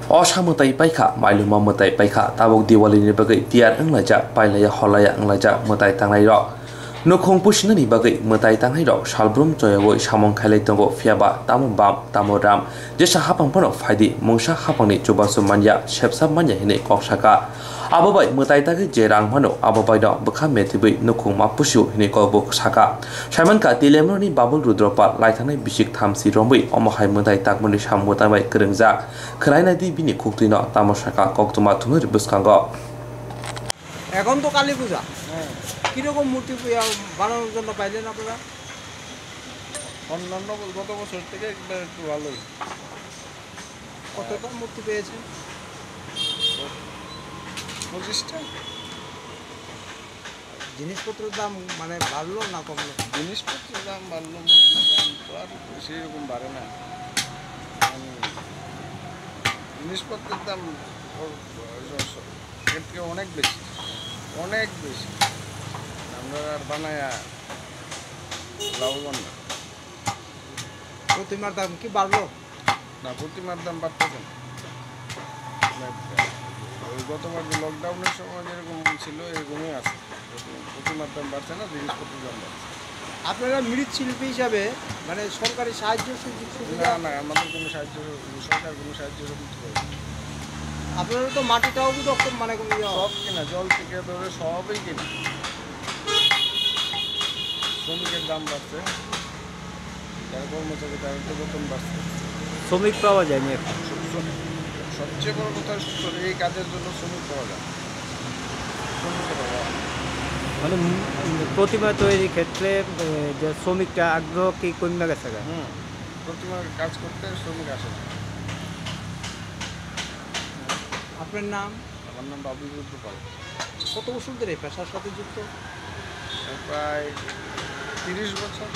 Osamutai paika mailuma mutai paika tabok Diwali ni bagai tiar anglaja pailaya holaya anglaja mutai tanglai ro nokong pusna ni bagai mutai tanglai ro salbrum joyawoi samong khailai tongo fiaba tamum bam tamoram jesa hapang pono faidi mungsa hapang ni cobasu manja sepsa manja hine koksaka ababai mutai tagi jerang mano ababai do bekha metibai nokong mapusu hine kobok saka Simon ka tilemro ni babul rudropa laithanai bisik thamsi rombai omohai mutai takmoni samutai bai kerengja khraina di bini kuktino tamosaka koktuma thunur buskango এখন তো কালী পূজা কিরকম মূর্তি বানানোর জন্য পাইলেন আপনারা? অন্যান্য গত বছর থেকে একটু ভালোই। কতটা মূর্তি পেয়েছেন? 25টা। জিনিসপত্রের দাম মানে বাড়লো না কমলো? জিনিসপত্রের দাম বাড়লো, মূর্তির দাম তো আর সেরকম বাড়ে না। জিনিসপত্রের দাম এর থেকে অনেক বেশি, অনেক বেশি। আমরা আর বানায়া লাভবান না। প্রতিমার দাম কি বাড়লো? না, প্রতিমার দাম বাড়তেছে না। ওই গতবার যে লকডাউনের সময় যেরকম ছিল এরকমই আছে। প্রতিমার দাম বাড়ছে না, জিনিসপত্রের দাম বাড়ছে। আপনারা মৃৎশিল্পী হিসাবে মানে সরকারি সাহায্য না না, আমাদের কোনো সাহায্য, সরকার কোনো সাহায্য করে না। আপনারা তো মাটিটাও মানে সব কিনা, জল থেকে ধরে সবই কিনা। শ্রমিকের দাম বাড়ছে, যারা কর্মচারী তাদের তো বেতন বাড়ছে। শ্রমিক পাওয়া যায়নি এখন। সবচেয়ে বড় কথা, এই কাজের জন্য শ্রমিক পাওয়া যায়। শ্রমিকের অভাব। মানে প্রতিমা তৈরির ক্ষেত্রে যে শ্রমিকটা আগ্রহ কি কমে গেছে? প্রতিমার কাজ করতে শ্রমিক আসে না। আপনার নাম? আমার নাম বাবুল রুদ্রপাল। কত বছর ধরে পেশার সাথে যুক্ত? প্রায় 30 বছর।